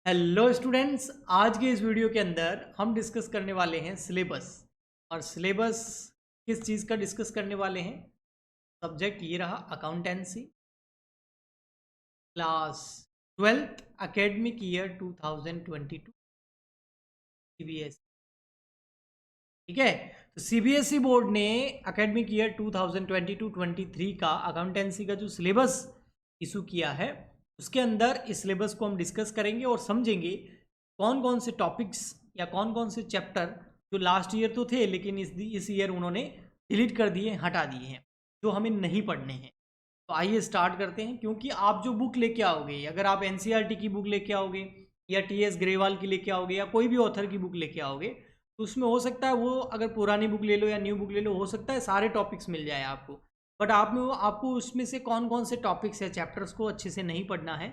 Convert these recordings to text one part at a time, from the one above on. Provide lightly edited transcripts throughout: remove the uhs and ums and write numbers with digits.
Hello students, आज के इस वीडियो के अंदर हम डिस्कस करने वाले हैं सिलेबस। और सिलेबस किस चीज़ का डिस्कस करने वाले हैं? सब्जेक्ट ये रहा, accountancy, class 12th academic year 2022 CBSE. ठीक है, तो सीबीएसई बोर्ड ने एकेडमिक ईयर 2022-23 का अकाउंटेंसी का जो सिलेबस इशू किया है, उसके अंदर इस सिलेबस को हम डिस्कस करेंगे और समझेंगे कौन कौन से टॉपिक्स या कौन कौन से चैप्टर जो लास्ट ईयर तो थे लेकिन इस ईयर उन्होंने डिलीट कर दिए, हटा दिए हैं, जो हमें नहीं पढ़ने हैं। तो आइए स्टार्ट करते हैं। क्योंकि आप जो बुक लेके आओगे, अगर आप एनसीईआरटी की बुक लेके आओगे या टीएस ग्रेवाल की लेके आओगे या कोई भी ऑथर की बुक लेके आओगे, तो उसमें हो सकता है वो, अगर पुरानी बुक ले लो या न्यू बुक ले लो, हो सकता है सारे टॉपिक्स मिल जाए आपको, बट आपको उसमें से कौन कौन से टॉपिक्स या चैप्टर्स को अच्छे से नहीं पढ़ना है।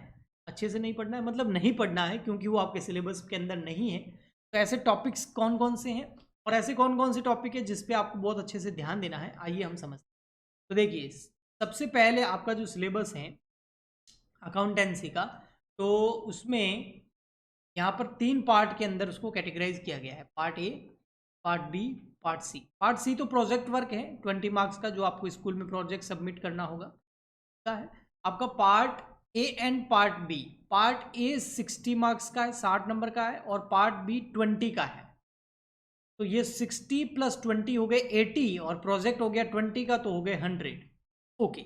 अच्छे से नहीं पढ़ना है मतलब नहीं पढ़ना है, क्योंकि वो आपके सिलेबस के अंदर नहीं है। तो ऐसे टॉपिक्स कौन कौन से हैं और ऐसे कौन कौन से टॉपिक है जिस पे आपको बहुत अच्छे से ध्यान देना है, आइए हम समझते हैं। तो देखिए, सबसे पहले आपका जो सिलेबस है अकाउंटेंसी का, तो उसमें यहाँ पर 3 पार्ट के अंदर उसको कैटेगराइज किया गया है। Part A, part B, part C. Part C तो प्रोजेक्ट वर्क है 20 मार्क्स का, जो आपको स्कूल में प्रोजेक्ट सबमिट करना होगा है। आपका part A and part B, part A 60 marks का है, 60 नंबर का है, और पार्ट बी 20 का है। तो ये 60 + 20 हो गए 80, और प्रोजेक्ट हो गया 20 का, तो हो गए 100। ओके,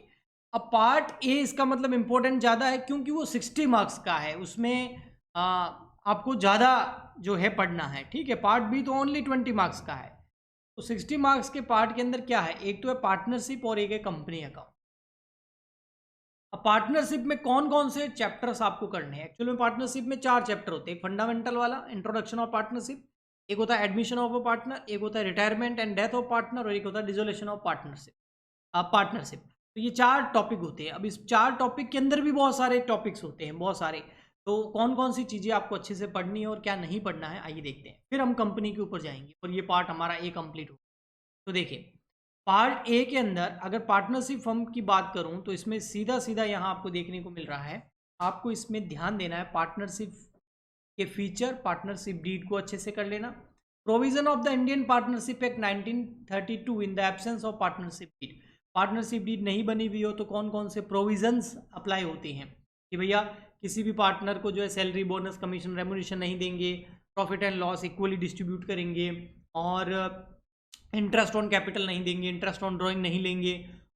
अब पार्ट ए इसका मतलब इंपॉर्टेंट ज़्यादा है क्योंकि वो 60 मार्क्स का है, उसमें आपको ज़्यादा जो है पढ़ना है। ठीक है, पार्ट बी तो ओनली 20 मार्क्स का है। तो 60 मार्क्स के पार्ट के अंदर क्या है, एक तो है पार्टनरशिप और एक है कंपनी अकाउंट। अब पार्टनरशिप में कौन कौन से चैप्टर्स आपको करने हैं? एक्चुअली में पार्टनरशिप में 4 चैप्टर होते हैं। एक फंडामेंटल वाला, इंट्रोडक्शन ऑफ पार्टनरशिप, एक होता है एडमिशन ऑफ अ पार्टनर, एक होता है retirement and death of partner, और एक होता है डिसोल्यूशन ऑफ पार्टनरशिप। तो ये 4 टॉपिक होते हैं। अब इस 4 टॉपिक के अंदर भी बहुत सारे टॉपिक्स होते हैं, बहुत सारे। तो कौन कौन सी चीज़ें आपको अच्छे से पढ़नी है और क्या नहीं पढ़ना है, आइए देखते हैं। फिर हम कंपनी के ऊपर जाएंगे और ये पार्ट हमारा ए कंप्लीट हो। तो देखिए, पार्ट ए के अंदर अगर पार्टनरशिप फर्म की बात करूं, तो इसमें सीधा सीधा यहाँ आपको देखने को मिल रहा है। आपको इसमें ध्यान देना है पार्टनरशिप के फीचर, पार्टनरशिप डीड को अच्छे से कर लेना। Provision of the Indian Partnership Act 1932 in the absence of partnership deed. Partnership deed नहीं बनी हुई हो तो कौन कौन से प्रोविजंस अप्लाई होते हैं कि भैया किसी भी पार्टनर को जो है सैलरी, बोनस, कमीशन, रेमुनेशन नहीं देंगे, profit and loss equally distribute करेंगे, और इंटरेस्ट ऑन कैपिटल नहीं देंगे, इंटरेस्ट ऑन ड्राइंग नहीं लेंगे,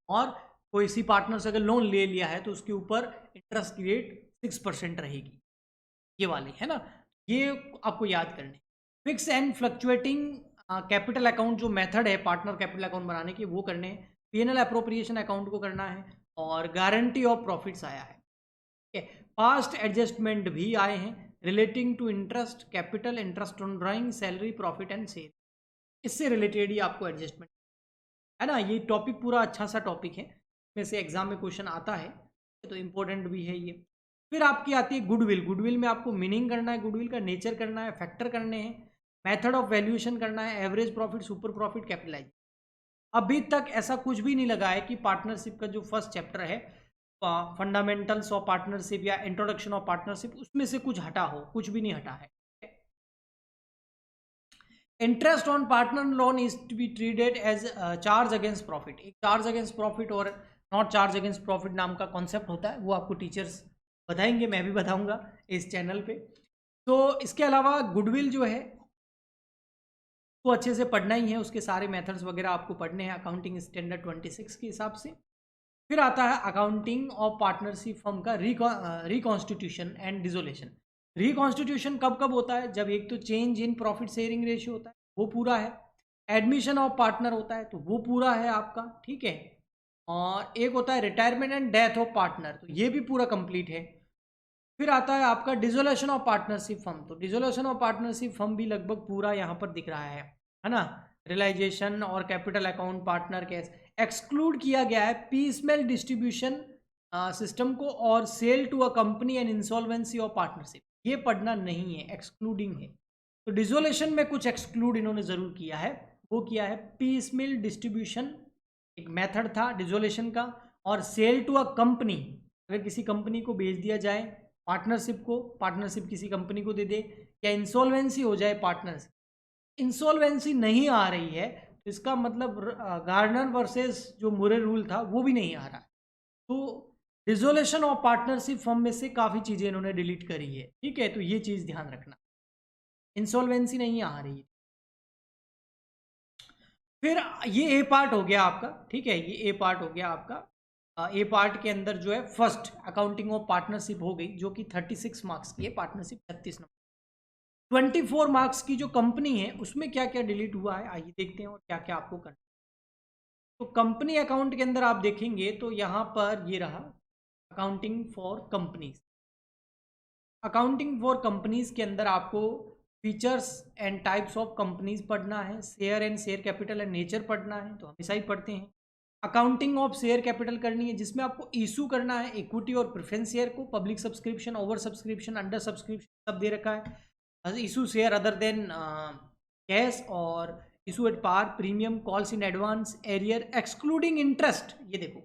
और कोई सी पार्टनर से अगर लोन ले लिया है तो उसके ऊपर इंटरेस्ट की रेट 6% रहेगी। ये वाले है ना, ये आपको याद करने। Fix and fluctuating capital account जो मेथड है पार्टनर कैपिटल अकाउंट बनाने के, वो करने हैं। पीएनएल अप्रोप्रिएशन अकाउंट को करना है, और गारंटी ऑफ प्रॉफिट्स आया है। पास्ट एडजस्टमेंट भी आए हैं relating to interest, capital, interest on drawing, salary, profit and sale. इससे रिलेटेड ही आपको एडजस्टमेंट है ना। ये टॉपिक पूरा अच्छा सा टॉपिक है, में से एग्जाम में क्वेश्चन आता है, तो इम्पोर्टेंट भी है ये। फिर आपकी आती है गुडविल। गुडविल में आपको मीनिंग करना है, गुडविल का नेचर करना है, फैक्टर करने हैं, मेथड ऑफ वैल्यूएशन करना है, average profit, super profit, capitalise. अभी तक ऐसा कुछ भी नहीं लगा है कि पार्टनरशिप का जो फर्स्ट चैप्टर है, फंडामेंटल्स ऑफ पार्टनरशिप या इंट्रोडक्शन ऑफ पार्टनरशिप, उसमें से कुछ हटा हो, कुछ भी नहीं हटा है। Interest on partner loan is to be treated as charge against profit. एक चार्ज अगेंस्ट प्रॉफिट और नॉट चार्ज अगेंस्ट प्रॉफिट नाम का कॉन्सेप्ट होता है, वो आपको टीचर्स बताएंगे, मैं भी बताऊंगा इस चैनल पे। तो इसके अलावा गुडविल जो है वो अच्छे से पढ़ना ही है, उसके सारे मेथड्स वगैरह आपको पढ़ने हैं अकाउंटिंग स्टैंडर्ड 26 के हिसाब से। फिर आता है अकाउंटिंग ऑफ पार्टनरशिप फर्म का रिकॉन्स्टिट्यूशन एंड डिसोल्यूशन। रिकॉन्स्टिट्यूशन कब कब होता है? जब एक तो change in profit sharing ratio होता है, वो पूरा है। एडमिशन ऑफ पार्टनर होता है, तो वो पूरा है आपका, ठीक है। और एक होता है retirement and death of partner, तो ये भी पूरा कंप्लीट है। फिर आता है आपका डिसोल्यूशन ऑफ पार्टनरशिप फर्म। तो डिसोल्यूशन ऑफ पार्टनरशिप फर्म भी लगभग पूरा यहाँ पर दिख रहा है ना। रियलाइजेशन और capital account, partner case. Exclude किया गया है पीसमेल डिस्ट्रीब्यूशन सिस्टम को, और sale to a company and insolvency of partnership, ये पढ़ना नहीं है, एक्सक्लूडिंग है। तो डिसोल्यूशन में कुछ एक्सक्लूड इन्होंने ज़रूर किया है, वो किया है पीसमेल डिस्ट्रीब्यूशन, एक मेथड था डिसोल्यूशन का, और सेल टू अ कंपनी, अगर किसी कंपनी को बेच दिया जाए पार्टनरशिप किसी कंपनी को दे दे, या इंसॉल्वेंसी हो जाए पार्टनरशिप। इंसॉल्वेंसी नहीं आ रही है तो इसका मतलब गार्डनर वर्सेस जो मुरे रूल था वो भी नहीं आ रहा है। तो डिसोल्यूशन ऑफ पार्टनरशिप फॉर्म में से काफ़ी चीज़ें इन्होंने डिलीट करी है, ठीक है। तो ये चीज़ ध्यान रखना, इंसॉल्वेंसी नहीं आ रही है। फिर ये ए पार्ट हो गया आपका, ठीक है, ये ए पार्ट हो गया आपका। ए पार्ट के अंदर जो है फर्स्ट अकाउंटिंग ऑफ पार्टनरशिप हो गई, जो कि 36 मार्क्स की है, पार्टनरशिप 36 नंबर। 24 मार्क्स की जो कंपनी है उसमें क्या क्या डिलीट हुआ है आइए देखते हैं, और क्या क्या आपको करना। तो कंपनी अकाउंट के अंदर आप देखेंगे तो यहाँ पर ये रहा accounting for companies. Accounting for companies के अंदर आपको features and types of companies पढ़ना है, share and share capital and nature पढ़ना है, तो हमेशा ही पढ़ते हैं। अकाउंटिंग ऑफ शेयर कैपिटल करनी है, जिसमें आपको इशू करना है इक्विटी और प्रेफरेंस शेयर को, public subscription, over subscription, under subscription सब दे रखा है। Issue share other than cash, और issue at par, premium, calls in advance, arrear, excluding interest. ये देखो,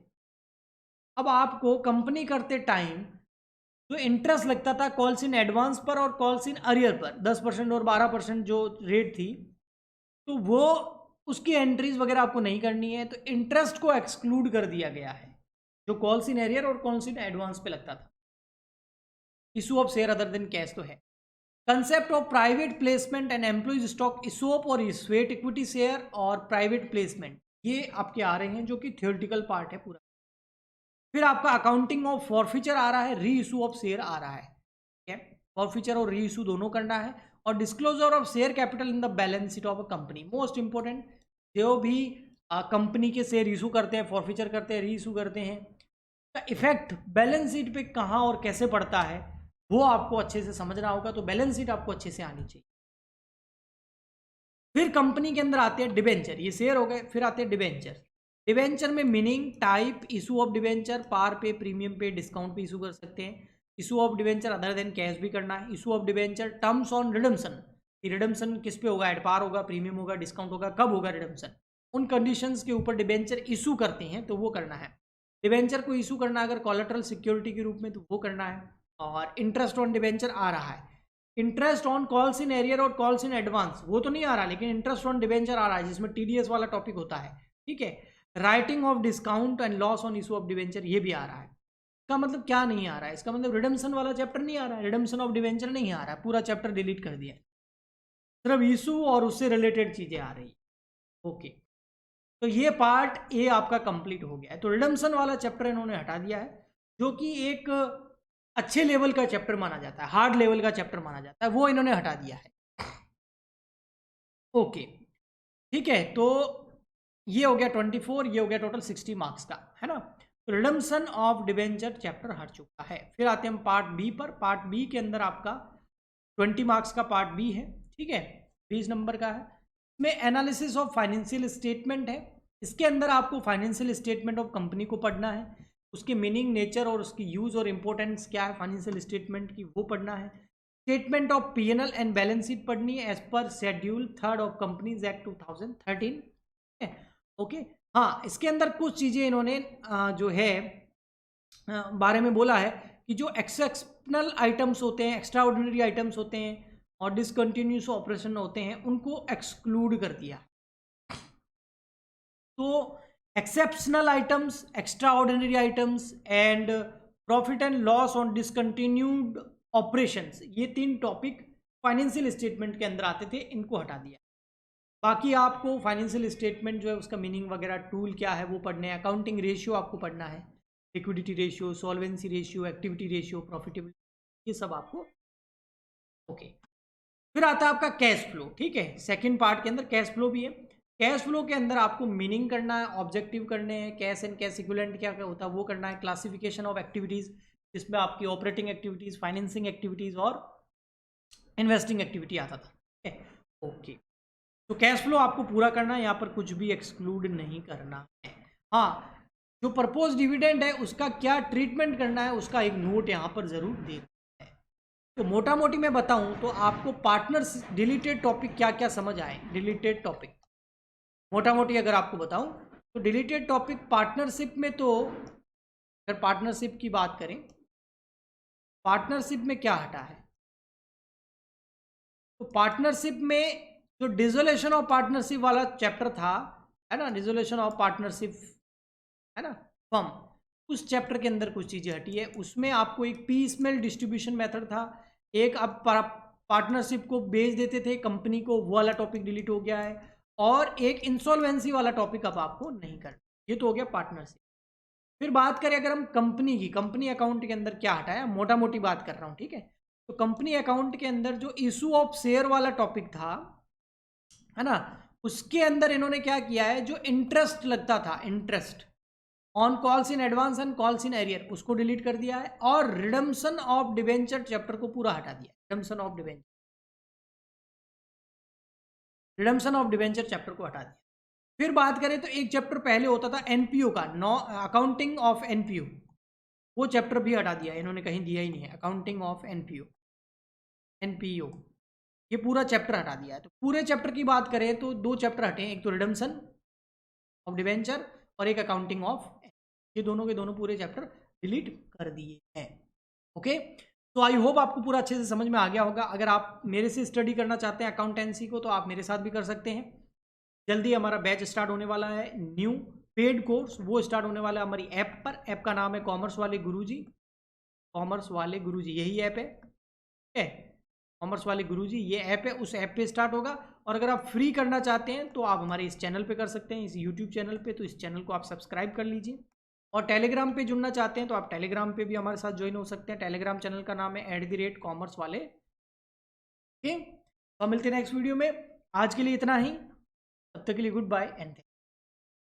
अब आपको कंपनी करते टाइम जो इंटरेस्ट लगता था कॉल्स इन एडवांस पर और कॉल्स इन अरियर पर 10% और 12% जो रेट थी, तो वो उसकी एंट्रीज वगैरह आपको नहीं करनी है। तो इंटरेस्ट को एक्सक्लूड कर दिया गया है जो कॉल्स इन एरियर और कॉल्स इन एडवांस पे लगता था। Issue of share other than cash तो है। Concept of private placement and employees stock ESOP और स्वेट इक्विटी शेयर और प्राइवेट प्लेसमेंट, ये आपके आ रहे हैं जो कि थियोरेटिकल पार्ट है पूरा। फिर आपका अकाउंटिंग ऑफ फॉरफीचर आ रहा है, री इशू ऑफ शेयर आ रहा है, ठीक है। फॉरफीचर और री इशू दोनों करना है। और disclosure of share capital in the balance sheet of a company, most important. जो भी कंपनी के शेयर इशू करते हैं, फॉरफीचर करते हैं, री इशू करते हैं, का इफेक्ट बैलेंस शीट पे कहाँ और कैसे पड़ता है वो आपको अच्छे से समझना होगा। तो बैलेंस शीट आपको अच्छे से आनी चाहिए। फिर कंपनी के अंदर आते हैं डिबेंचर, ये शेयर हो गए। फिर आते हैं डिबेंचर। डिबेंचर में meaning, type, issue of debenture, par पे, प्रीमियम पे, डिस्काउंट पे इशू कर सकते हैं। Issue of debenture other than cash भी करना है। Issue of debenture, terms on redemption, redemption किस पे होगा, एट पार होगा, प्रीमियम होगा, डिस्काउंट होगा, कब होगा रिडम्सन, उन कंडीशंस के ऊपर डिबेंचर इशू करते हैं तो वो करना है। डिबेंचर को इशू करना अगर कोलेटरल सिक्योरिटी के रूप में तो वो करना है। और इंटरेस्ट ऑन डिबेंचर आ रहा है। Interest on calls in arrear और कॉल्स इन एडवांस वो तो नहीं आ रहा, लेकिन इंटरेस्ट ऑन डिबेंचर आ रहा है जिसमें टीडीएस वाला टॉपिक होता है, ठीक है। Writing of discount and loss on issue of debenture ये भी आ रहा है। इसका मतलब क्या नहीं आ रहा है, इसका मतलब रिडम्सन वाला चैप्टर नहीं आ रहा है, रिडम्सन ऑफ डिबेंचर नहीं आ रहा है, पूरा चैप्टर डिलीट कर दिया, सिर्फ इशू और उससे रिलेटेड चीजें आ रही। ओके, तो ये पार्ट ए आपका कंप्लीट हो गया है। तो रिडम्सन वाला चैप्टर इन्होंने हटा दिया है, जो कि एक अच्छे लेवल का चैप्टर माना जाता है, हार्ड लेवल का चैप्टर माना जाता है, वो इन्होंने हटा दिया है। ओके, ठीक है। तो ये हो गया 24, ये हो गया टोटल 60 मार्क्स का, है ना। तो रिडम्सन ऑफ डिबेंचर चैप्टर हट चुका है। फिर आते हैं हम पार्ट बी पर। पार्ट बी के अंदर आपका 20 मार्क्स का पार्ट बी है, ठीक है, 20 नंबर का है। इसमें एनालिसिस ऑफ फाइनेंशियल स्टेटमेंट है। इसके अंदर आपको फाइनेंशियल स्टेटमेंट ऑफ कंपनी को पढ़ना है, उसके मीनिंग, नेचर और उसकी यूज और इंपॉर्टेंस क्या है फाइनेंशियल स्टेटमेंट की, वो पढ़ना है। Statement of PNL and balance sheet पढ़नी है एज पर schedule 3 of companies act 2013, okay. हाँ, इसके अंदर कुछ चीजें इन्होंने जो है बारे में बोला है कि जो एक्सेप्शनल आइटम्स होते हैं, एक्स्ट्रा ऑर्डिनरी आइटम्स होते हैं और डिसकंटिन्यूस ऑपरेशन होते हैं, उनको एक्सक्लूड कर दिया। तो exceptional items, extra ordinary items and profit and loss on discontinued operations, ये 3 टॉपिक फाइनेंशियल स्टेटमेंट के अंदर आते थे, इनको हटा दिया। बाकी आपको फाइनेंशियल स्टेटमेंट जो है उसका मीनिंग वगैरह, टूल क्या है वो पढ़ने हैं। अकाउंटिंग रेशियो आपको पढ़ना है, liquidity ratio, solvency ratio, activity ratio, profitability, ये सब आपको, ओके। फिर आता है आपका कैश फ्लो, ठीक है। सेकंड पार्ट के अंदर कैश फ्लो भी है। कैश फ्लो के अंदर आपको मीनिंग करना है, ऑब्जेक्टिव करने हैं, कैश एंड कैश इक्विवेलेंट क्या क्या होता है वो करना है, क्लासिफिकेशन ऑफ एक्टिविटीज जिसमें आपकी ऑपरेटिंग एक्टिविटीज, फाइनेंसिंग एक्टिविटीज और इन्वेस्टिंग एक्टिविटी आता था, ठीक है, ओके। तो कैश फ्लो आपको पूरा करना है, यहाँ पर कुछ भी एक्सक्लूड नहीं करना है। हाँ, जो प्रपोज डिविडेंड है उसका क्या ट्रीटमेंट करना है उसका एक नोट यहाँ पर जरूर देना है। तो मोटा मोटी मैं बताऊं तो आपको पार्टनर्स डिलीटेड टॉपिक क्या क्या समझ आए। डिलीटेड टॉपिक मोटा मोटी अगर आपको बताऊं तो डिलीटेड टॉपिक पार्टनरशिप में, तो अगर पार्टनरशिप की बात करें पार्टनरशिप में क्या हटा है? तो पार्टनरशिप में जो डिसोल्यूशन ऑफ पार्टनरशिप वाला चैप्टर था, है ना, डिसोल्यूशन ऑफ पार्टनरशिप, है ना, फर्म, उस चैप्टर के अंदर कुछ चीजें हटी है। उसमें आपको एक पीसमेल डिस्ट्रीब्यूशन मेथड था, एक आप पार्टनरशिप को बेच देते थे कंपनी को, वो वाला टॉपिक डिलीट हो गया है, और एक इंसॉल्वेंसी वाला टॉपिक अब आपको नहीं करना। ये तो हो गया पार्टनरशिप। फिर बात करें अगर हम कंपनी की, कंपनी अकाउंट के अंदर क्या हटाया, मोटा मोटी बात कर रहा हूं, ठीक है। तो कंपनी अकाउंट के अंदर जो इशू ऑफ शेयर वाला टॉपिक था, है ना, उसके अंदर इन्होंने क्या किया है, जो इंटरेस्ट लगता था, interest on calls in advance and calls in arrear, उसको डिलीट कर दिया है, और रिडम्पशन ऑफ डिवेंचर चैप्टर को पूरा हटा दिया। Redemption of debenture, redemption of debenture chapter को हटा दिया। फिर बात करें तो एक चैप्टर पहले होता था एनपीओ का, नो अकाउंटिंग ऑफ एनपीओ, वो चैप्टर भी हटा दिया, इन्होंने कहीं दिया ही नहीं है, अकाउंटिंग ऑफ एनपीओ, एनपीओ, ये पूरा चैप्टर हटा दिया है। तो पूरे चैप्टर की बात करें तो दो चैप्टर हटे हैं, एक तो रिडम्पशन ऑफ डिवेंचर और एक अकाउंटिंग ऑफ, ये दोनों के दोनों पूरे चैप्टर डिलीट कर दिए हैं। ओके, तो आई होप आपको पूरा अच्छे से समझ में आ गया होगा। अगर आप मेरे से स्टडी करना चाहते हैं अकाउंटेंसी को, तो आप मेरे साथ भी कर सकते हैं। जल्दी हमारा बैच स्टार्ट होने वाला है, न्यू पेड कोर्स, वो स्टार्ट होने वाला है हमारी ऐप पर। ऐप का नाम है कॉमर्स वाले गुरुजी, कॉमर्स वाले गुरुजी, यही ऐप है, ठीक है, कॉमर्स वाले गुरुजी, ये ऐप है, उस ऐप पे स्टार्ट होगा। और अगर आप फ्री करना चाहते हैं तो आप हमारे इस चैनल पे कर सकते हैं, इस यूट्यूब चैनल पे, तो इस चैनल को आप सब्सक्राइब कर लीजिए। और टेलीग्राम पे जुड़ना चाहते हैं तो आप टेलीग्राम पे भी हमारे साथ ज्वाइन हो सकते हैं। टेलीग्राम चैनल का नाम है @कॉमर्स वाले। ठीक, तो मिलते हैं नेक्स्ट वीडियो में। आज के लिए इतना ही, तब तक के लिए गुड बाय एंड